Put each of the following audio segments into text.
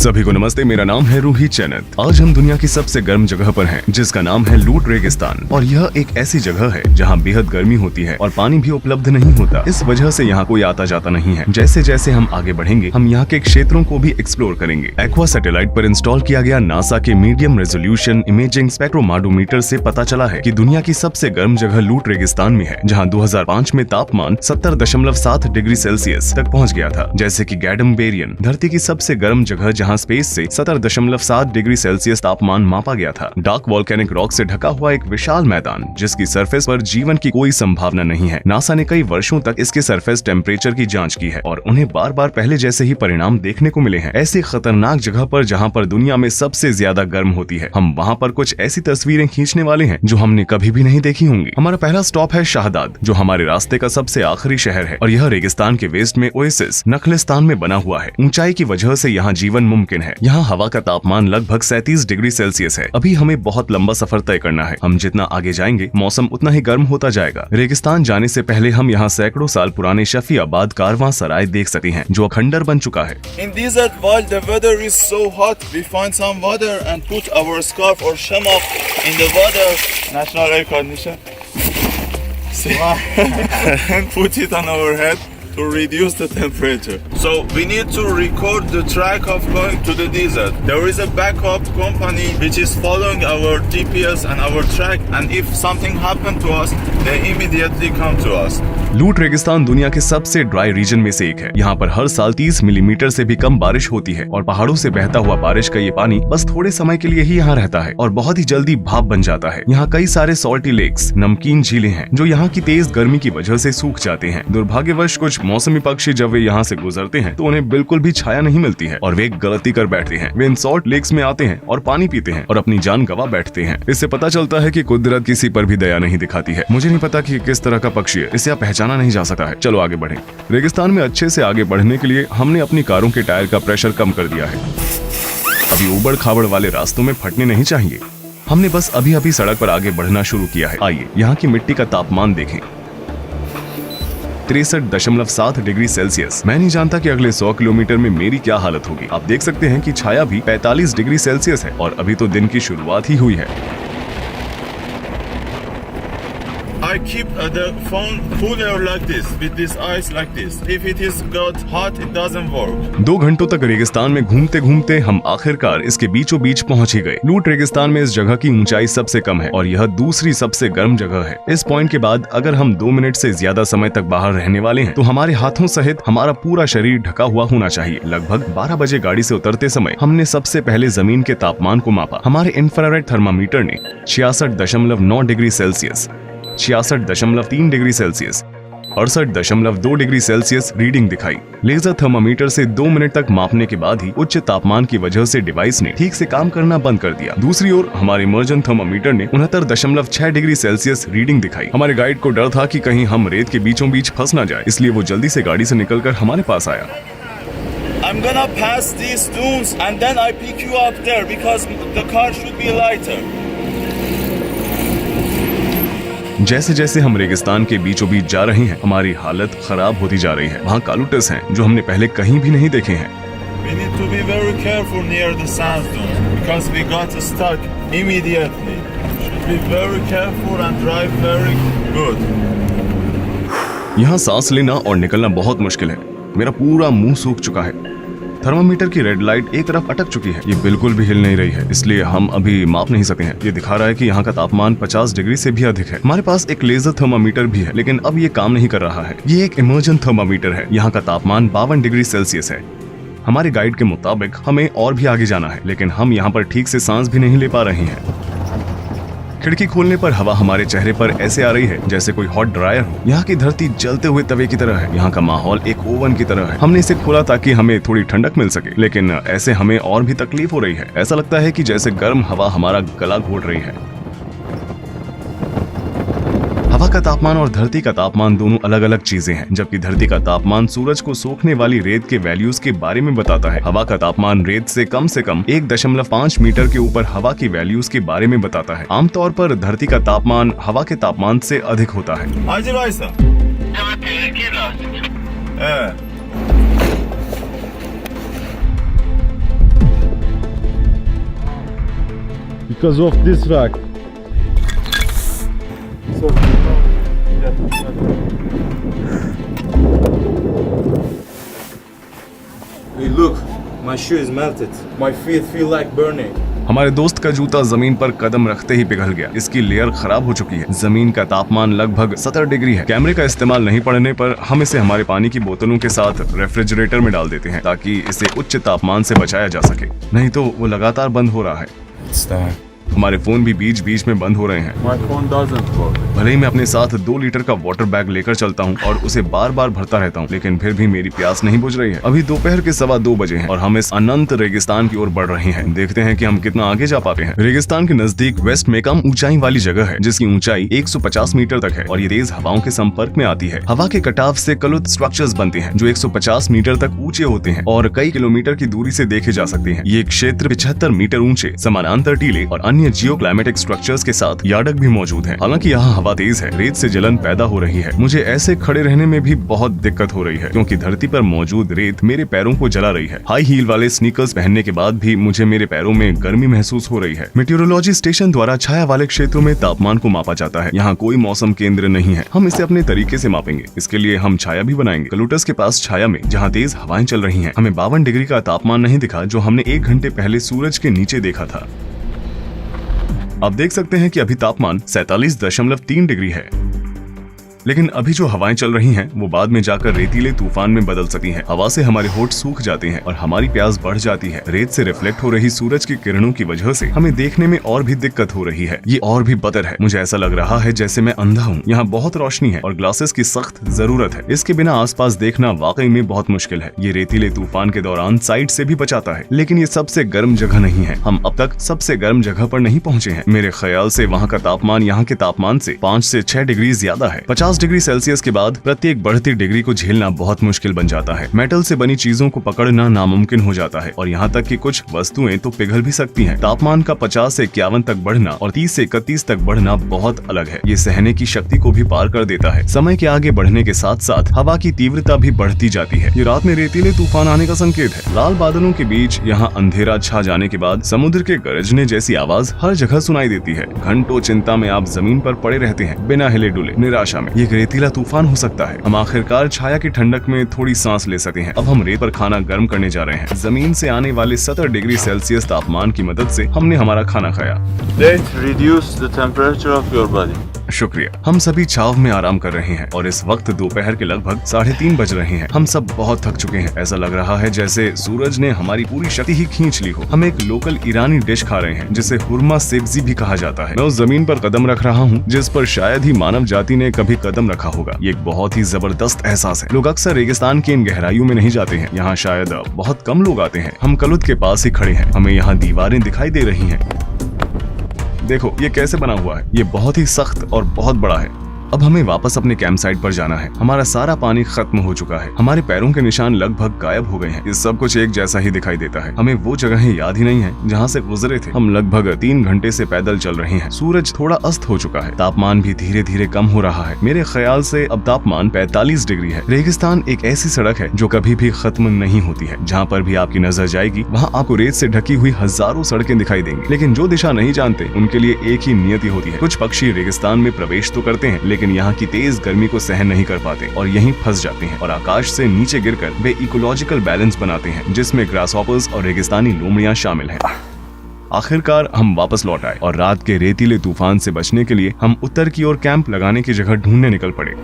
सभी को नमस्ते, मेरा नाम है रूही चैनत। आज हम दुनिया की सबसे गर्म जगह पर हैं, जिसका नाम है लूट रेगिस्तान। और यह एक ऐसी जगह है जहां बेहद गर्मी होती है और पानी भी उपलब्ध नहीं होता। इस वजह से यहाँ कोई आता जाता नहीं है। जैसे जैसे हम आगे बढ़ेंगे, हम यहाँ के क्षेत्रों को भी एक्सप्लोर करेंगे। एक्वा सैटेलाइट पर इंस्टॉल किया गया नासा के मीडियम रेजोल्यूशन इमेजिंग स्पेक्ट्रोमाडोमीटर से पता चला है कि दुनिया की सबसे गर्म जगह लूट रेगिस्तान में है, जहाँ 2005 में तापमान 70.7 डिग्री सेल्सियस तक पहुँच गया था। जैसे की गैडम बेरियन, धरती की सबसे गर्म जगह जहां स्पेस से 70.7 डिग्री सेल्सियस तापमान मापा गया था। डार्क वोल्केनिक रॉक से ढका हुआ एक विशाल मैदान, जिसकी सरफेस पर जीवन की कोई संभावना नहीं है। नासा ने कई वर्षों तक इसके सरफेस टेम्परेचर की जांच की है और उन्हें बार बार पहले जैसे ही परिणाम देखने को मिले हैं। ऐसी खतरनाक जगह पर जहां पर दुनिया में सबसे ज्यादा गर्म होती है, हम वहां पर कुछ ऐसी तस्वीरें खींचने वाले हैं जो हमने कभी भी नहीं देखी होंगी। हमारा पहला स्टॉप है शाहदाद, जो हमारे रास्ते का सबसे आखिरी शहर है और यह रेगिस्तान के वेस्ट में ओएसिस नखलिस्तान में बना हुआ है। ऊंचाई की वजह से यहाँ जीवन मुमकिन है। यहाँ हवा का तापमान लगभग 37 डिग्री सेल्सियस है। अभी हमें बहुत लंबा सफर तय करना है। हम जितना आगे जाएंगे, मौसम उतना ही गर्म होता जाएगा। रेगिस्तान जाने से पहले हम यहाँ सैकड़ों साल पुराने शफीआबाद कारवां सराय देख सकते हैं, जो खंडर बन चुका है। In desert, while the weather is so hot, we find some water and put our scarf or shamak in the water. National air condition. And put it on our head to reduce the temperature. So we need to record the track of going to the desert. There is a backup company which is following our GPS and our track, and if something happened to us, they immediately come to us. लूट रेगिस्तान दुनिया के सबसे dry region में से एक है। यहाँ पर हर साल 30 मिलीमीटर से भी कम बारिश होती है और पहाड़ों से बहता हुआ बारिश का ये पानी बस थोड़े समय के लिए ही यहाँ रहता है और बहुत ही जल्दी भाप बन जाता है। यहाँ कई सारे सॉल्टी लेक्स, नमकीन झीलें हैं, जो यहाँ की तेज गर्मी की वजह से सूख जाते हैं। दुर्भाग्यवश कुछ मौसमी पक्षी जब वे यहाँ से गुजरते हैं तो उन्हें बिल्कुल भी छाया नहीं मिलती है और वे एक गलती कर बैठते हैं। वे इन सॉल्ट लेक्स में आते हैं और पानी पीते हैं और अपनी जान गंवा बैठते हैं। इससे पता चलता है कि कुदरत किसी पर भी दया नहीं दिखाती है। मुझे नहीं पता कि किस तरह का पक्षी है, इसे आप पहचाना नहीं जा सकता है। चलो आगे बढ़ें। रेगिस्तान में अच्छे से आगे बढ़ने के लिए हमने अपनी कारों के टायर का प्रेशर कम कर दिया है। अभी उबड़ खाबड़ वाले रास्तों में फटने नहीं चाहिए। हमने बस अभी अभी सड़क पर आगे बढ़ना शुरू किया है। आइए यहाँ की मिट्टी का तापमान देखें, 63.7 डिग्री सेल्सियस। मैं नहीं जानता कि अगले 100 किलोमीटर में मेरी क्या हालत होगी। आप देख सकते हैं कि छाया भी 45 डिग्री सेल्सियस है और अभी तो दिन की शुरुआत ही हुई है। I keep the phone cooler like this, with this ice like this. If it is got hot, it doesn't work. 2 घंटों तक रेगिस्तान में घूमते घूमते हम आखिरकार इसके बीचों बीच पहुंच ही गए। लूट रेगिस्तान में इस जगह की ऊंचाई सबसे कम है और यह दूसरी सबसे गर्म जगह है। इस पॉइंट के बाद अगर हम 2 मिनट से ज्यादा समय तक बाहर रहने वाले हैं तो हमारे हाथों सहित हमारा पूरा शरीर ढका हुआ होना चाहिए। लगभग 12 बजे गाड़ी से उतरते समय हमने सबसे पहले जमीन के तापमान को मापा। हमारे इंफ्रारेड थर्मामीटर ने 66.9 degree Celsius, 66.3 degree Celsius, 68.2 degree Celsius reading दिखाई। लेजर थर्मामीटर से 2 मिनट तक मापने के बाद ही उच्च तापमान की वजह से डिवाइस ने ठीक से काम करना बंद कर दिया। दूसरी ओर हमारे इमर्जन थर्मामीटर ने 69.6 डिग्री सेल्सियस रीडिंग दिखाई। हमारे गाइड को डर था कि कहीं हम रेत के बीचों बीच फंस ना जाए, इसलिए वो जल्दी से गाड़ी से निकलकर हमारे पास आया। I'm gonna pass these dunes and then I pick you up there because the car should be lighter. जैसे जैसे हम रेगिस्तान के बीचों बीच जा रहे हैं, हमारी हालत खराब होती जा रही है। वहाँ कालूटस हैं जो हमने पहले कहीं भी नहीं देखे हैं। We need to be very careful near the sand dunes because we got stuck immediately. Should be very careful and drive very good. यहाँ सांस लेना और निकलना बहुत मुश्किल है। मेरा पूरा मुंह सूख चुका है। थर्मामीटर की रेड लाइट एक तरफ अटक चुकी है। ये बिल्कुल भी हिल नहीं रही है, इसलिए हम अभी माप नहीं सकते हैं। ये दिखा रहा है कि यहाँ का तापमान 50 डिग्री से भी अधिक है। हमारे पास एक लेजर थर्मामीटर भी है, लेकिन अब ये काम नहीं कर रहा है। ये एक इमर्जन थर्मामीटर है। यहाँ का तापमान 52 डिग्री सेल्सियस है। हमारे गाइड के मुताबिक हमें और भी आगे जाना है, लेकिन हम यहाँ पर ठीक से सांस भी नहीं ले पा रहे हैं। खिड़की खोलने पर हवा हमारे चेहरे पर ऐसे आ रही है जैसे कोई हॉट ड्रायर हो। यहाँ की धरती जलते हुए तवे की तरह है। यहाँ का माहौल एक ओवन की तरह है। हमने इसे खोला ताकि हमें थोड़ी ठंडक मिल सके, लेकिन ऐसे हमें और भी तकलीफ हो रही है। ऐसा लगता है कि जैसे गर्म हवा हमारा गला घोट रही है। हवा का तापमान और धरती का तापमान दोनों अलग अलग चीजें हैं। जबकि धरती का तापमान सूरज को सोखने वाली रेत के वैल्यूज के बारे में बताता है। हवा का तापमान रेत से कम 1.5 मीटर के ऊपर हवा की वैल्यूज के बारे में बताता है। आमतौर पर धरती का तापमान हवा के तापमान से अधिक होता है। because of this rock. So, hey, look, my shoe is melted. My feet feel like burning. हमारे दोस्त का जूता जमीन पर कदम रखते ही पिघल गया। इसकी लेयर खराब हो चुकी है। जमीन का तापमान लगभग 70 डिग्री है। कैमरे का इस्तेमाल नहीं पड़ने पर हम इसे हमारे पानी की बोतलों के साथ रेफ्रिजरेटर में डाल देते हैं ताकि इसे उच्च तापमान से बचाया जा सके, नहीं तो वो लगातार बंद हो रहा है। It's time. हमारे फोन भी बीच बीच में बंद हो रहे हैं। My phone doesn't work. भले ही मैं अपने साथ 2 लीटर का वाटर बैग लेकर चलता हूँ और उसे बार बार भरता रहता हूँ, लेकिन फिर भी मेरी प्यास नहीं बुझ रही है। अभी दोपहर के 2:15 बजे हैं और हम इस अनंत रेगिस्तान की ओर बढ़ रहे हैं। देखते हैं कि हम कितना आगे जा पाते हैं। रेगिस्तान के नजदीक वेस्ट में कम ऊंचाई वाली जगह है जिसकी ऊंचाई 150 मीटर तक है और ये तेज हवाओं के संपर्क में आती है। हवा के कटाव से कलुत स्ट्रक्चर्स बनते हैं जो 150 मीटर तक ऊंचे होते हैं और कई किलोमीटर की दूरी से देखे जा सकते हैं। ये क्षेत्र 75 मीटर ऊंचे समानांतर टीले और अन्य जियो क्लाइमेटिक स्ट्रक्चर्स के साथ यार्डक भी मौजूद है। हालांकि यहाँ हवा तेज है, रेत से जलन पैदा हो रही है। मुझे ऐसे खड़े रहने में भी बहुत दिक्कत हो रही है क्योंकि धरती पर मौजूद रेत मेरे पैरों को जला रही है। हाई हील वाले स्नीकर्स पहनने के बाद भी मुझे मेरे पैरों में गर्मी महसूस हो रही है। मेटीरोलॉजी स्टेशन द्वारा छाया वाले क्षेत्रों में तापमान को मापा जाता है। यहाँ कोई मौसम केंद्र नहीं है। हम इसे अपने तरीके से मापेंगे। इसके लिए हम छाया भी बनाएंगे। कलूटस के पास छाया में जहाँ तेज हवाएं चल रही है, हमें 52 डिग्री का तापमान नहीं दिखा जो हमने 1 घंटे पहले सूरज के नीचे देखा था। आप देख सकते हैं कि अभी तापमान 47.3 डिग्री है, लेकिन अभी जो हवाएं चल रही हैं वो बाद में जाकर रेतीले तूफान में बदल सकती हैं। हवा से हमारे होंठ सूख जाते हैं और हमारी प्यास बढ़ जाती है। रेत से रिफ्लेक्ट हो रही सूरज की किरणों की वजह से हमें देखने में और भी दिक्कत हो रही है। ये और भी बदतर है। मुझे ऐसा लग रहा है जैसे मैं अंधा हूँ। यहाँ बहुत रोशनी है और ग्लासेस की सख्त जरूरत है। इसके बिना आसपास देखना वाकई में बहुत मुश्किल है। ये रेतीले तूफान के दौरान साइड से भी बचाता है, लेकिन ये सबसे गर्म जगह नहीं है। हम अब तक सबसे गर्म जगह पर नहीं पहुँचे हैं। मेरे ख्याल से वहाँ का तापमान यहाँ के तापमान से 5 से 6 डिग्री ज्यादा है। 50 डिग्री सेल्सियस के बाद प्रत्येक बढ़ती डिग्री को झेलना बहुत मुश्किल बन जाता है। मेटल से बनी चीजों को पकड़ना नामुमकिन हो जाता है और यहाँ तक कि कुछ वस्तुएं तो पिघल भी सकती हैं। तापमान का 50 से 51 तक बढ़ना और 30 से 31 तक बढ़ना बहुत अलग है। ये सहने की शक्ति को भी पार कर देता है। समय के आगे बढ़ने के साथ साथ हवा की तीव्रता भी बढ़ती जाती है। ये रात में रेतीले तूफान आने का संकेत है। लाल बादलों के बीच यहाँ अंधेरा छा जाने के बाद समुद्र के गरजने जैसी आवाज हर जगह सुनाई देती है। घंटों चिंता में आप जमीन पर पड़े रहते हैं, बिना हिले डुले, निराशा में। ये रेतीला तूफान हो सकता है। हम आखिरकार छाया की ठंडक में थोड़ी सांस ले सके हैं। अब हम रेत पर खाना गर्म करने जा रहे हैं। जमीन से आने वाले 70 डिग्री सेल्सियस तापमान की मदद से हमने हमारा खाना खाया। Let's reduce the temperature of your body. शुक्रिया। हम सभी छाव में आराम कर रहे हैं और इस वक्त दोपहर के लगभग 3:30 बज रहे हैं। हम सब बहुत थक चुके हैं। ऐसा लग रहा है जैसे सूरज ने हमारी पूरी शक्ति ही खींच ली हो। हम एक लोकल ईरानी डिश खा रहे हैं जिसे हुरमा सेब्जी भी कहा जाता है। मैं उस जमीन पर कदम रख रहा हूँ जिस पर शायद ही मानव जाति ने कभी कदम रखा होगा। ये एक बहुत ही जबरदस्त एहसास है। लोग अक्सर रेगिस्तान की इन गहराइयों में नहीं जाते हैं। यहाँ शायद बहुत कम लोग आते हैं। हम कलुत के पास ही खड़े हैं। हमें यहाँ दीवारें दिखाई दे रही हैं। देखो ये कैसे बना हुआ है। ये बहुत ही सख्त और बहुत बड़ा है। अब हमें वापस अपने कैंप साइट पर जाना है। हमारा सारा पानी खत्म हो चुका है। हमारे पैरों के निशान लगभग गायब हो गए हैं। ये सब कुछ एक जैसा ही दिखाई देता है। हमें वो जगहें याद ही नहीं है जहाँ से गुजरे थे। हम लगभग 3 घंटे से पैदल चल रहे हैं। सूरज थोड़ा अस्त हो चुका है। तापमान भी धीरे धीरे कम हो रहा है। मेरे ख्याल से अब तापमान 45 डिग्री है। रेगिस्तान एक ऐसी सड़क है जो कभी भी खत्म नहीं होती है। जहाँ पर भी आपकी नजर जाएगी वहाँ आपको रेत से ढकी हुई हजारों सड़कें दिखाई देंगी, लेकिन जो दिशा नहीं जानते उनके लिए एक ही नियति होती है। कुछ पक्षी रेगिस्तान में प्रवेश तो करते हैं, लेकिन यहाँ की तेज गर्मी को सहन नहीं कर पाते और यहीं फंस जाते हैं और आकाश से नीचे गिरकर वे इकोलॉजिकल बैलेंस बनाते हैं जिसमें ग्रासहॉपर्स और रेगिस्तानी लोमड़ियां शामिल हैं। आखिरकार हम वापस लौट आए और रात के रेतीले तूफान से बचने के लिए हम उत्तर की ओर कैंप लगाने की जगह ढूंढने निकल पड़े।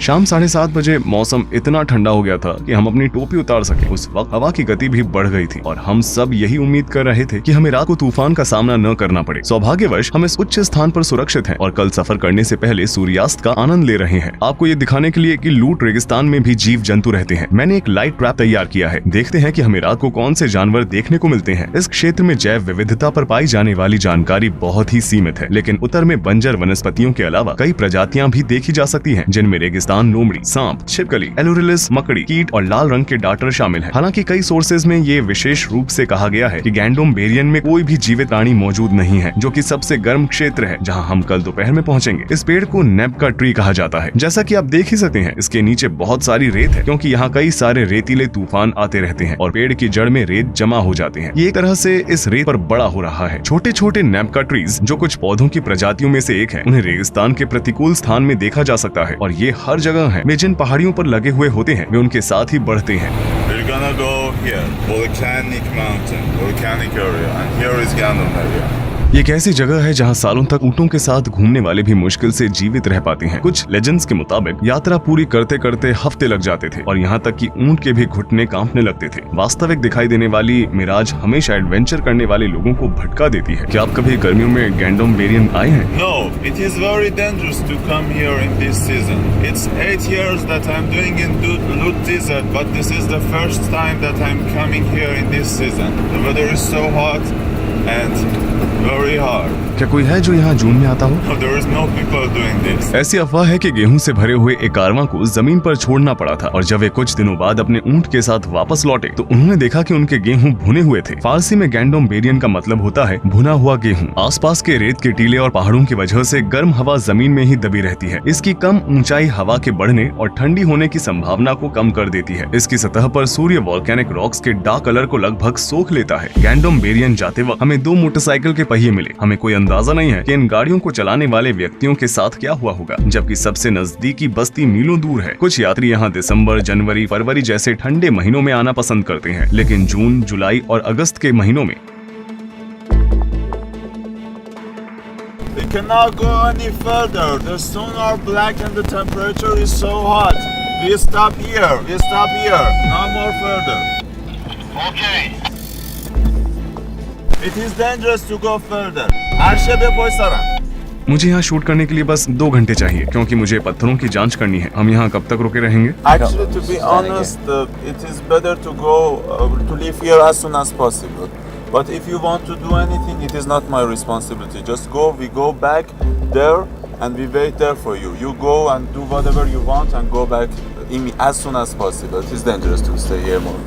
शाम 7:30 बजे मौसम इतना ठंडा हो गया था कि हम अपनी टोपी उतार सके। उस वक्त हवा की गति भी बढ़ गई थी और हम सब यही उम्मीद कर रहे थे कि हमें रात को तूफान का सामना न करना पड़े। सौभाग्यवश हम इस उच्च स्थान पर सुरक्षित हैं और कल सफर करने से पहले सूर्यास्त का आनंद ले रहे हैं। आपको ये दिखाने के लिए कि लूट रेगिस्तान में भी जीव जंतु रहते हैं, मैंने एक लाइट ट्रैप तैयार किया है। देखते हैं कि हमें रात को कौन से जानवर देखने को मिलते हैं। इस क्षेत्र में जैव विविधता पर पाई जाने वाली जानकारी बहुत ही सीमित है, लेकिन उत्तर में बंजर वनस्पतियों के अलावा कई प्रजातियां भी देखी जा सकती हैं जिनमें रेगिस्तान रेगिस्तान लोमड़ी, सांप, छिपकली, एलोरिलिस, मकड़ी, कीट और लाल रंग के डार्टर शामिल हैं। हालांकि कई सोर्सेज में ये विशेष रूप से कहा गया है कि गैंडोम बेरियन में कोई भी जीवित प्राणी मौजूद नहीं है, जो कि सबसे गर्म क्षेत्र है जहां हम कल दोपहर में पहुंचेंगे। इस पेड़ को नेपका ट्री कहा जाता है। जैसा कि आप देख ही सकते हैं, इसके नीचे बहुत सारी रेत है, क्योंकि यहाँ कई सारे रेतीले तूफान आते रहते हैं और पेड़ की जड़ में रेत जमा हो जाते हैं। ये एक तरह से इस रेत पर बड़ा हो रहा है। छोटे छोटे नेपका ट्रीज, जो कुछ पौधों की प्रजातियों में से एक है, उन्हें रेगिस्तान के प्रतिकूल स्थान में देखा जा सकता है और ये हर जगह है। वे जिन पहाड़ियों पर लगे हुए होते हैं, वे उनके साथ ही बढ़ते हैं। We're gonna go here, volcanic mountain, volcanic area, and here is Gandom area. ये एक ऐसी जगह है जहाँ सालों तक ऊँटों के साथ घूमने वाले भी मुश्किल से जीवित रह पाते हैं। कुछ लेजेंड्स के मुताबिक यात्रा पूरी करते करते हफ्ते लग जाते थे और यहाँ तक कि ऊँट के भी घुटने कांपने लगते थे। वास्तविक दिखाई देने वाली मिराज हमेशा एडवेंचर करने वाले लोगों को भटका देती है। क्या आप कभी गर्मियों में गैंडोम बेरियन आए हैं? No, it is very dangerous to come here in this season. It's 8 years that I'm doing in Lut Desert, but this is the first time that I'm coming here in this season. The weather is so hot and very hard. क्या कोई है जो यहाँ जून में आता हो? No, there is no people doing this. ऐसी अफवाह है कि गेहूं से भरे हुए एक कारवां को जमीन पर छोड़ना पड़ा था और जब वे कुछ दिनों बाद अपने ऊंट के साथ वापस लौटे तो उन्होंने देखा कि उनके गेहूं भुने हुए थे। फारसी में गैंडोम बेरियन का मतलब होता है भुना हुआ गेहूं। आसपास के रेत के टीले और पहाड़ों की वजह से गर्म हवा जमीन में ही दबी रहती है। इसकी कम ऊंचाई हवा के बढ़ने और ठंडी होने की संभावना को कम कर देती है। इसकी सतह पर सूर्य वॉल्केनिक रॉक्स के डार्क कलर को लगभग सोख लेता है। गैंडोम बेरियन जाते वक्त हमें 2 मोटरसाइकिल के पहिए मिले। हमें कोई अंदाजा नहीं है कि इन गाड़ियों को चलाने वाले व्यक्तियों के साथ क्या हुआ होगा, जबकि सबसे नजदीकी बस्ती मीलों दूर है। कुछ यात्री यहाँ दिसंबर, जनवरी, फरवरी जैसे ठंडे महीनों में आना पसंद करते हैं, लेकिन जून, जुलाई और अगस्त के महीनों में We cannot go any further. The stone are black and the temperature is so hot. We stop here. We stop here. No more further. Okay. It is dangerous to go further. Arşebe Poysara. मुझे यहाँ shoot करने के लिए बस 2 घंटे चाहिए, क्योंकि मुझे पत्थरों की जांच करनी है। हम यहाँ कब तक रुके रहेंगे? Actually, to be honest, it is better to go to leave here as soon as possible. But if you want to do anything, it is not my responsibility. Just go. We go back there and we wait there for you. You go and do whatever you want and go back as soon as possible. It is dangerous to stay here more.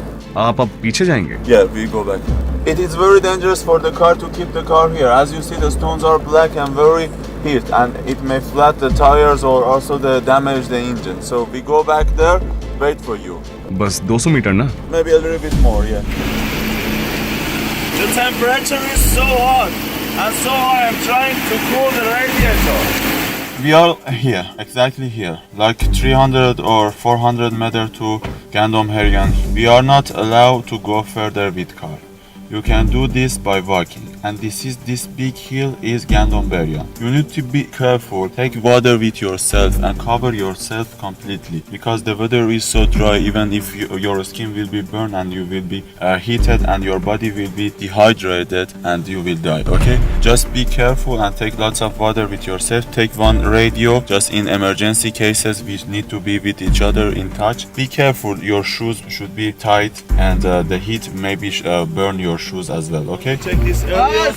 आप अब पीछे जाएंगे? Yeah, we go back. It is very dangerous for the car to keep the car here. As you see, the stones are black and very heat, and it may flat the tires or also damage the engine. So we go back there, wait for you. बस 200 metre ना? Maybe a little bit more, yeah. The temperature is so hot, and so I am trying to cool the radiator. We are here, exactly here, like 300 or 400 meter to Gandom Heryan. We are not allowed to go further with car. You can do this by walking, and this big hill is Gandom Beryan. You need to be careful. Take water with yourself and cover yourself completely, because the weather is so dry. Even if your skin will be burned and you will be heated and your body will be dehydrated and you will die. Okay, just be careful and take lots of water with yourself. Take one radio, just in emergency cases we need to be with each other in touch. Be careful. Your shoes should be tight, and the heat maybe burn your shoes as well. Okay, check this area.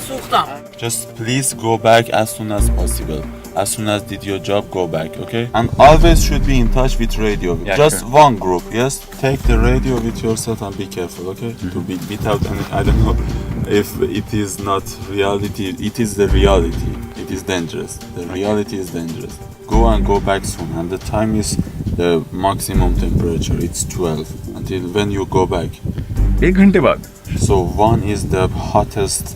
Just please go back as soon as possible. As soon as did your job, go back. Okay, and always should be in touch with radio. Yeah, just sure. one group. Yes, take the radio with yourself and be careful. Okay, to be without any, I don't know if it is not reality. It is the reality. It is dangerous. The reality is dangerous. Go and go back soon. And the time is the maximum temperature. It's 12 until when you go back. 1 घंटे बाद? So 1 is the hottest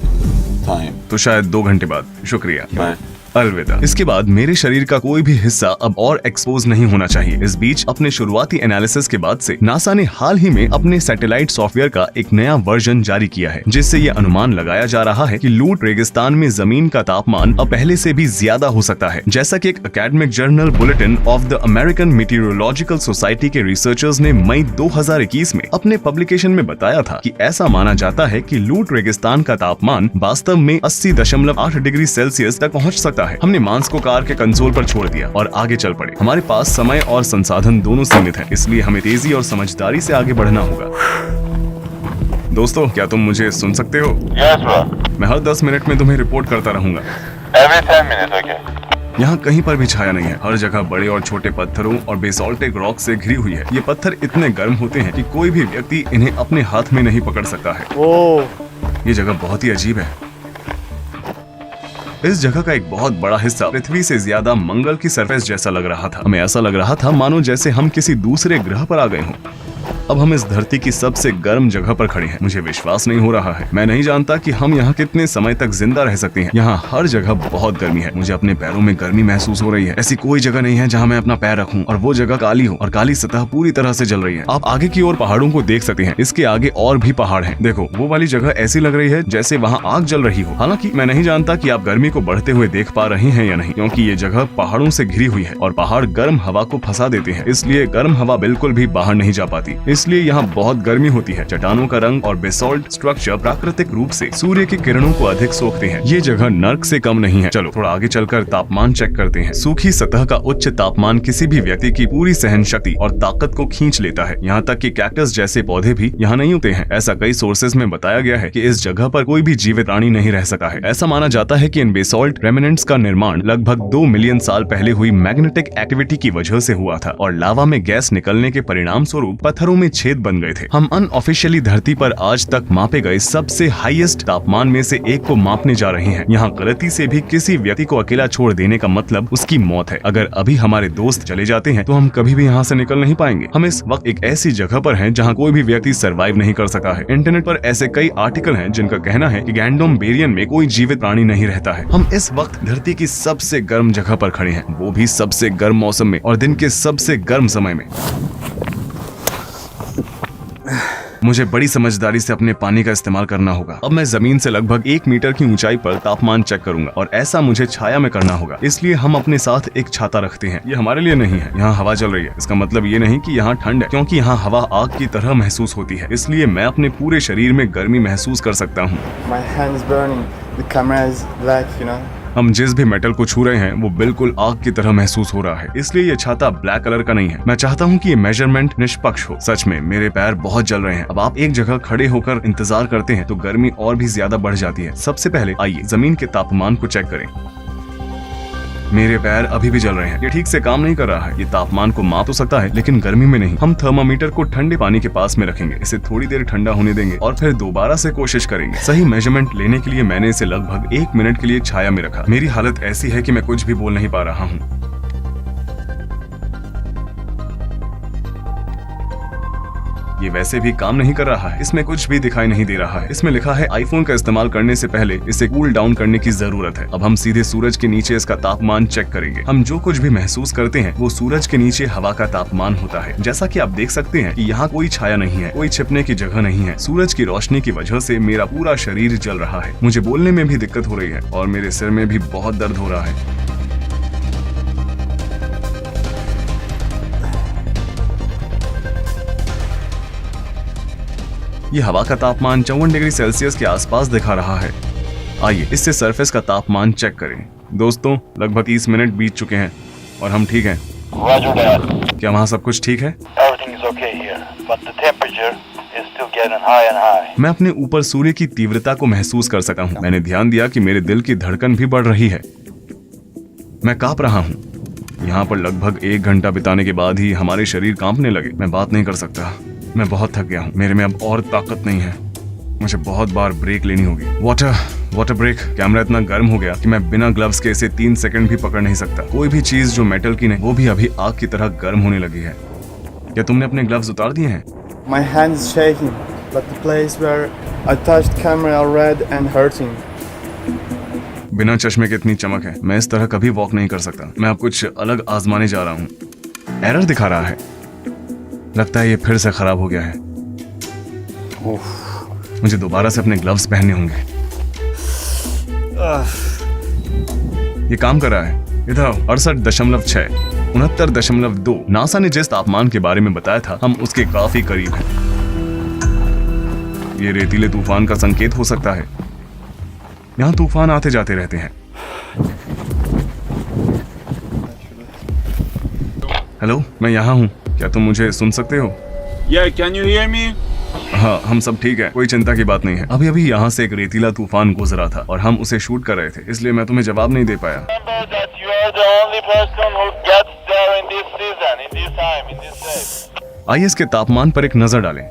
time. तो शायद 2 घंटे बाद। शुक्रिया। Bye. अलविदा। इसके बाद मेरे शरीर का कोई भी हिस्सा अब और एक्सपोज नहीं होना चाहिए। इस बीच अपने शुरुआती एनालिसिस के बाद से नासा ने हाल ही में अपने सैटेलाइट सॉफ्टवेयर का एक नया वर्जन जारी किया है, जिससे ये अनुमान लगाया जा रहा है कि लूट रेगिस्तान में जमीन का तापमान अब पहले से भी ज्यादा हो सकता है। जैसा कि एक academic journal bulletin of the American meteorological society के रिसर्चर्स ने मई 2021 में अपने पब्लिकेशन में बताया था कि ऐसा माना जाता है कि लूट रेगिस्तान का तापमान वास्तव में 80.8 डिग्री सेल्सियस तक पहुंच सकता है। हमने मांस को कार के कंसोल पर छोड़ दिया और आगे चल पड़े। हमारे पास समय और संसाधन दोनों सीमित हैं, इसलिए हमें तेजी और समझदारी से आगे बढ़ना होगा। दोस्तों, क्या तुम मुझे सुन सकते हो? Yes, bro. मैं हर 10 मिनट में तुम्हें रिपोर्ट करता रहूंगा। Every 10 minutes, okay. यहाँ कहीं पर भी छाया नहीं है। हर जगह बड़े और छोटे पत्थरों और बेसाल्टिक रॉक से घिरी हुई है। ये पत्थर इतने गर्म होते हैं कि कोई भी व्यक्ति इन्हें अपने हाथ में नहीं पकड़ सकता है। ये जगह बहुत ही अजीब है। इस जगह का एक बहुत बड़ा हिस्सा पृथ्वी से ज्यादा मंगल की सरफेस जैसा लग रहा था। हमें ऐसा लग रहा था मानो जैसे हम किसी दूसरे ग्रह पर आ गए हों। अब हम इस धरती की सबसे गर्म जगह पर खड़े हैं। मुझे विश्वास नहीं हो रहा है। मैं नहीं जानता कि हम यहाँ कितने समय तक जिंदा रह सकते हैं। यहाँ हर जगह बहुत गर्मी है। मुझे अपने पैरों में गर्मी महसूस हो रही है। ऐसी कोई जगह नहीं है जहाँ मैं अपना पैर रखूं और वो जगह काली हो और काली सतह पूरी तरह से जल रही है। आप आगे की ओर पहाड़ों को देख सकते हैं। इसके आगे और भी पहाड़ हैं। देखो, वो वाली जगह ऐसी लग रही है जैसे वहाँ आग जल रही हो। हालांकि मैं नहीं जानता कि आप गर्मी को बढ़ते हुए देख पा रहे हैं या नहीं, क्योंकि ये जगह पहाड़ों से घिरी हुई है और पहाड़ गर्म हवा को फंसा देते हैं। इसलिए गर्म हवा बिल्कुल भी बाहर नहीं जा पाती। इसलिए यहाँ बहुत गर्मी होती है। चट्टानों का रंग और बेसाल्ट स्ट्रक्चर प्राकृतिक रूप से सूर्य की किरणों को अधिक सोखते हैं। ये जगह नर्क से कम नहीं है। चलो थोड़ा आगे चलकर तापमान चेक करते हैं। सूखी सतह का उच्च तापमान किसी भी व्यक्ति की पूरी सहन शक्ति और ताकत को खींच लेता है। यहाँ तक कि कैक्टस जैसे पौधे भी यहाँ नहीं उगते हैं। ऐसा कई सोर्सेज में बताया गया है कि इस जगह पर कोई भी जीवित प्राणी नहीं रह सका है। ऐसा माना जाता है कि इन बेसाल्ट रेमिनेंट्स का निर्माण लगभग 2 मिलियन साल पहले हुई मैग्नेटिक एक्टिविटी की वजह से हुआ था और लावा में गैस निकलने के परिणाम स्वरूप पत्थरों में छेद बन गए थे। हम अनऑफिशियली धरती पर आज तक मापे गए सबसे हाईएस्ट तापमान में से एक को मापने जा रहे हैं। यहाँ गलती से भी किसी व्यक्ति को अकेला छोड़ देने का मतलब उसकी मौत है। अगर अभी हमारे दोस्त चले जाते हैं तो हम कभी भी यहाँ से निकल नहीं पाएंगे। हम इस वक्त एक ऐसी जगह पर हैं जहाँ कोई भी व्यक्ति सरवाइव नहीं कर सका है। इंटरनेट पर ऐसे कई आर्टिकल हैं जिनका कहना है कि गैंडोम बेरियन में कोई जीवित प्राणी नहीं रहता है। हम इस वक्त धरती की सबसे गर्म जगह पर खड़े हैं, वो भी सबसे गर्म मौसम में और दिन के सबसे गर्म समय में। मुझे बड़ी समझदारी से अपने पानी का इस्तेमाल करना होगा। अब मैं जमीन से लगभग 1 मीटर की ऊंचाई पर तापमान चेक करूंगा और ऐसा मुझे छाया में करना होगा। इसलिए हम अपने साथ एक छाता रखते हैं। ये हमारे लिए नहीं है। यहाँ हवा चल रही है। इसका मतलब ये नहीं कि यहाँ ठंड है, क्योंकि यहाँ हवा आग की तरह महसूस होती है। इसलिए मैं अपने पूरे शरीर में गर्मी महसूस कर सकता हूँ। My hand's burning. The camera is black, you know. हम जिस भी मेटल को छू रहे हैं वो बिल्कुल आग की तरह महसूस हो रहा है। इसलिए ये छाता ब्लैक कलर का नहीं है। मैं चाहता हूँ कि ये मेजरमेंट निष्पक्ष हो। सच में मेरे पैर बहुत जल रहे हैं। अब आप एक जगह खड़े होकर इंतजार करते हैं तो गर्मी और भी ज्यादा बढ़ जाती है। सबसे पहले आइए जमीन के तापमान को चेक करें। मेरे पैर अभी भी जल रहे हैं। ये ठीक से काम नहीं कर रहा है। ये तापमान को माप तो सकता है लेकिन गर्मी में नहीं। हम थर्मामीटर को ठंडे पानी के पास में रखेंगे, इसे थोड़ी देर ठंडा होने देंगे और फिर दोबारा से कोशिश करेंगे। सही मेजरमेंट लेने के लिए मैंने इसे लगभग 1 मिनट के लिए छाया में रखा। मेरी हालत ऐसी है कि मैं कुछ भी बोल नहीं पा रहा हूँ। ये वैसे भी काम नहीं कर रहा है। इसमें कुछ भी दिखाई नहीं दे रहा है। इसमें लिखा है आईफोन का इस्तेमाल करने से पहले इसे कूल डाउन करने की जरूरत है। अब हम सीधे सूरज के नीचे इसका तापमान चेक करेंगे। हम जो कुछ भी महसूस करते हैं वो सूरज के नीचे हवा का तापमान होता है। जैसा कि आप देख सकते हैं कि यहाँ कोई छाया नहीं है, कोई छिपने की जगह नहीं है। सूरज की रोशनी की वजह से मेरा पूरा शरीर जल रहा है। मुझे बोलने में भी दिक्कत हो रही है और मेरे सिर में भी बहुत दर्द हो रहा है। ये हवा का तापमान 54 डिग्री सेल्सियस के आसपास दिखा रहा है। आइए इससे सरफेस का तापमान चेक करें। दोस्तों लगभग 30 मिनट बीत चुके हैं और हम ठीक हैं। Roger that. क्या वहाँ सब कुछ ठीक है? Everything is okay here, but the temperature is still getting high and high. मैं अपने ऊपर सूर्य की तीव्रता को महसूस कर सका हूँ। मैंने ध्यान दिया कि मेरे दिल की धड़कन भी बढ़ रही है। मैं कांप रहा हूँ। यहाँ पर लगभग 1 घंटा बिताने के बाद ही हमारे शरीर कांपने लगे। मैं बात नहीं कर सकता। मैं बहुत थक गया हूँ। मेरे में अब और ताकत नहीं है। मुझे बहुत बार ब्रेक लेनी होगी। Water break. कैमरा इतना गर्म हो गया कि मैं बिना ग्लव्स के इसे 3 सेकंड भी पकड़ नहीं सकता। कोई भी चीज जो मेटल की नहीं वो भी अभी आग की तरह गर्म होने लगी है। क्या तुमने अपने ग्लव्स उतार दिए हैं? My hand's shaking, but the place where I touched camera are red and hurting. बिना चश्मे के इतनी चमक है। मैं इस तरह कभी वॉक नहीं कर सकता। मैं अब कुछ अलग आजमाने जा रहा हूँ। एरर दिखा रहा है। लगता है ये फिर से खराब हो गया है। मुझे दोबारा से अपने ग्लव्स पहनने होंगे। ये काम कर रहा है। इधर 68.6, 69.2। नासा ने जिस तापमान के बारे में बताया था हम उसके काफी करीब हैं। ये रेतीले तूफान का संकेत हो सकता है। यहाँ तूफान आते जाते रहते हैं। हेलो, मैं यहाँ हूँ। क्या तुम मुझे सुन सकते हो? Yeah, can you hear me? हाँ, हम सब ठीक है। कोई चिंता की बात नहीं है। अभी यहाँ से एक रेतीला तूफान गुजरा था और हम उसे शूट कर रहे थे, इसलिए मैं तुम्हें जवाब नहीं दे पाया। Remember that you You're the only person who gets there in this season, in this time, in this day. आइए इसके तापमान पर एक नजर डालें।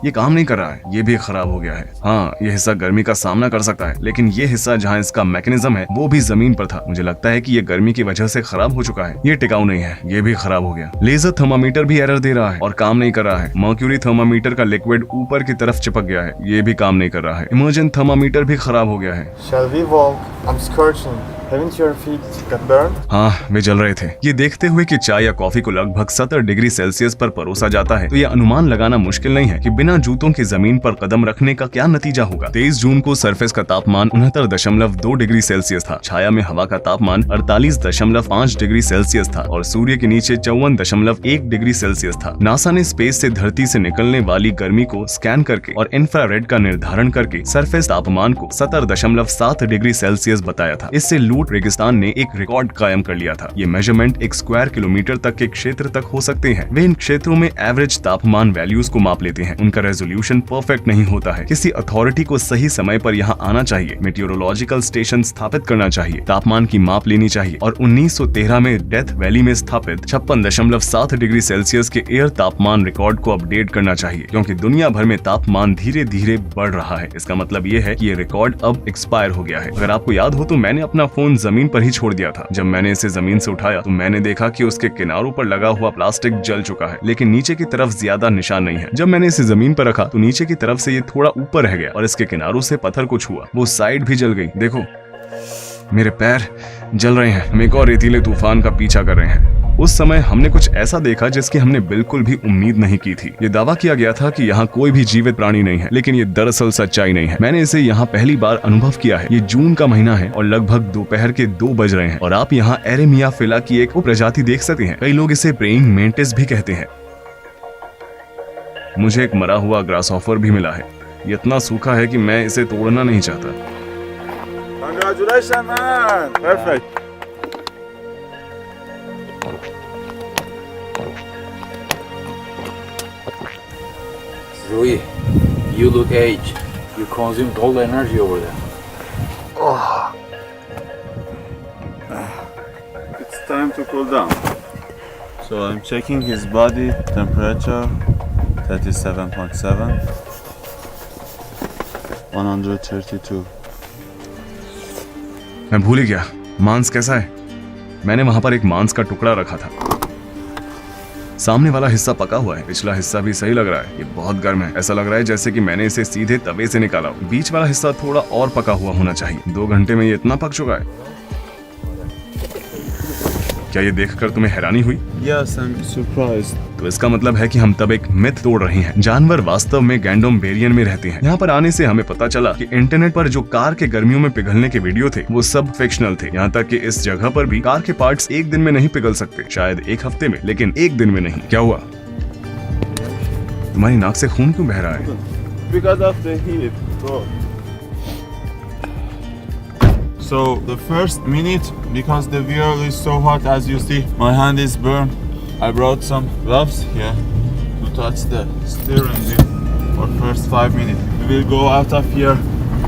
ये काम नहीं कर रहा है, ये भी खराब हो गया है। हाँ, ये हिस्सा गर्मी का सामना कर सकता है, लेकिन ये हिस्सा जहाँ इसका मैकेनिज्म है वो भी जमीन पर था। मुझे लगता है कि ये गर्मी की वजह से खराब हो चुका है। ये टिकाऊ नहीं है, ये भी खराब हो गया। लेजर थर्मामीटर भी एरर दे रहा है और काम नहीं कर रहा है। मर्क्यूरी थर्मामीटर का लिक्विड ऊपर की तरफ चिपक गया है, ये भी काम नहीं कर रहा है। इमर्जेंट थर्मामीटर भी खराब हो गया है। Shall we walk? I'm scorching. Haven't your feet got burned? हाँ, वे जल रहे थे। ये देखते हुए कि चाय या कॉफी को लगभग 70 डिग्री सेल्सियस पर परोसा जाता है, तो ये अनुमान लगाना मुश्किल नहीं है कि बिना जूतों के जमीन पर कदम रखने का क्या नतीजा होगा। 23 जून को सरफेस का तापमान 69.2 डिग्री सेल्सियस था। छाया में हवा का तापमान 48.5 डिग्री सेल्सियस था और सूर्य के नीचे 54.1 डिग्री सेल्सियस था। नासा ने स्पेस से धरती से निकलने वाली गर्मी को स्कैन करके और इंफ्रारेड का निर्धारण करके सरफेस तापमान को 70.7 डिग्री सेल्सियस बताया था। इससे लूट रेगिस्तान ने एक रिकॉर्ड कायम कर लिया था। ये मेजरमेंट एक स्क्वायर किलोमीटर तक के क्षेत्र तक हो सकते हैं। वे इन क्षेत्रों में एवरेज तापमान वैल्यूज को माप लेते हैं। उनका रेजोल्यूशन परफेक्ट नहीं होता है। किसी अथॉरिटी को सही समय पर यहाँ आना चाहिए, मेटियोरोलॉजिकल स्टेशन स्थापित करना चाहिए, तापमान की माप लेनी चाहिए और 1913 में डेथ वैली में स्थापित 56.7 डिग्री सेल्सियस के एयर तापमान रिकॉर्ड को अपडेट करना चाहिए, क्योंकि दुनिया भर में तापमान धीरे धीरे बढ़ रहा है। इसका मतलब ये है कि ये रिकॉर्ड अब एक्सपायर हो गया है। अगर आपको याद हो तो मैंने अपना फोन जमीन पर ही छोड़ दिया था। जब मैंने इसे जमीन से उठाया तो मैंने देखा कि उसके किनारों पर लगा हुआ प्लास्टिक जल चुका है, लेकिन नीचे की तरफ ज्यादा निशान नहीं है। जब मैंने इसे जमीन पर रखा तो नीचे की तरफ से ये थोड़ा ऊपर रह गया और इसके किनारों से पत्थर को छुआ। वो साइड भी जल गई। देखो, मेरे पैर जल रहे हैं। हम एक और रेतीले तूफान का पीछा कर रहे हैं। उस समय हमने कुछ ऐसा देखा जिसकी हमने बिल्कुल भी उम्मीद नहीं की थी। ये दावा किया गया था कि यहाँ कोई भी जीवित प्राणी नहीं है, लेकिन ये दरअसल सच्चाई नहीं है। मैंने इसे यहाँ पहली बार अनुभव किया है। ये जून का महीना है और लगभग दोपहर के 2 बज रहे हैं और आप यहाँ एरेमिया फिला की एक प्रजाति देख सकते हैं। कई लोग इसे प्रेइंग मेंटिस भी कहते हैं। मुझे एक मरा हुआ ग्रासहॉपर भी मिला है। ये इतना सूखा है कि मैं इसे तोड़ना नहीं चाहता। Congratulations, man! Perfect. Rui, you look aged. You consumed all the energy over there. It's time to cool down. So I'm checking his body temperature, 37.7, 132. मैं भूल ही गया, मांस कैसा है? मैंने वहां पर एक मांस का टुकड़ा रखा था। सामने वाला हिस्सा पका हुआ है, पिछला हिस्सा भी सही लग रहा है। ये बहुत गर्म है, ऐसा लग रहा है जैसे कि मैंने इसे सीधे तवे से निकाला हो। बीच वाला हिस्सा थोड़ा और पका हुआ होना चाहिए। 2 घंटे में ये इतना पक चुका है। क्या ये देखकर तुम्हें हैरानी हुई? Yes, I'm surprised. तो इसका मतलब है कि हम तब एक मिथ तोड़ रहे हैं। जानवर वास्तव में गैंडोम बेरियन में रहते हैं। यहाँ पर आने से हमें पता चला कि इंटरनेट पर जो कार के गर्मियों में पिघलने के वीडियो थे वो सब फिक्शनल थे। यहाँ तक कि इस जगह पर भी कार के पार्ट्स एक दिन में नहीं पिघल सकते, शायद 1 हफ्ते में, लेकिन 1 दिन में नहीं। क्या हुआ? तुम्हारी नाक से खून क्यों बह रहा है? Because of the heat, bro. So the first minute, because the wheel is so hot, as you see, my hand is burned. I brought some gloves here to touch the steering wheel for first 5 minutes. We will go out of here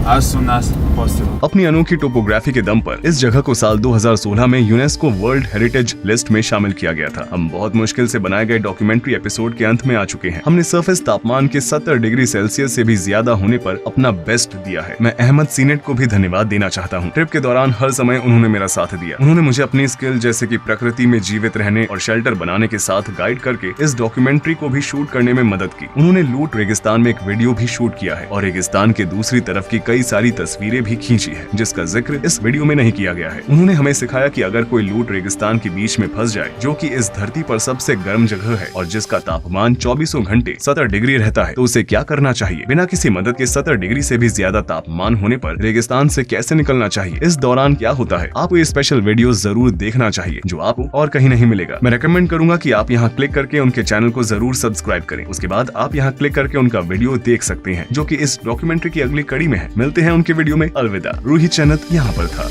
as soon as possible. अपनी अनोखी topography के दम पर इस जगह को साल 2016 में यूनेस्को वर्ल्ड हेरिटेज लिस्ट में शामिल किया गया था। हम बहुत मुश्किल से बनाए गए डॉक्यूमेंट्री एपिसोड के अंत में आ चुके हैं। हमने सरफेस तापमान के 70 डिग्री सेल्सियस से भी ज्यादा होने पर अपना बेस्ट दिया है। मैं अहमद सीनेट को भी धन्यवाद देना चाहता हूँ। ट्रिप के दौरान हर समय उन्होंने मेरा साथ दिया। उन्होंने मुझे अपनी स्किल जैसे कि प्रकृति में जीवित रहने और शेल्टर बनाने के साथ गाइड करके इस डॉक्यूमेंट्री को भी शूट करने में मदद की। उन्होंने लूट रेगिस्तान में एक वीडियो भी शूट किया है और रेगिस्तान के दूसरी तरफ की कई सारी तस्वीरें भी खींची है, जिसका जिक्र इस वीडियो में नहीं किया गया है। उन्होंने हमें सिखाया कि अगर कोई लूट रेगिस्तान के बीच में फंस जाए, जो कि इस धरती पर सबसे गर्म जगह है और जिसका तापमान 24 घंटे 70 डिग्री रहता है, तो उसे क्या करना चाहिए। बिना किसी मदद के 70 डिग्री से भी ज्यादा तापमान होने पर रेगिस्तान से कैसे निकलना चाहिए, इस दौरान क्या होता है। आपको ये स्पेशल वीडियो जरूर देखना चाहिए जो आपको और कहीं नहीं मिलेगा। मैं रेकमेंड करूंगा कि आप यहाँ क्लिक करके उनके चैनल को जरूर सब्सक्राइब करें। उसके बाद आप यहाँ क्लिक करके उनका वीडियो देख सकते हैं, जो कि इस डॉक्यूमेंट्री की अगली कड़ी में है। मिलते हैं उनके वीडियो में। अलविदा। रूही चैनत यहाँ पर था।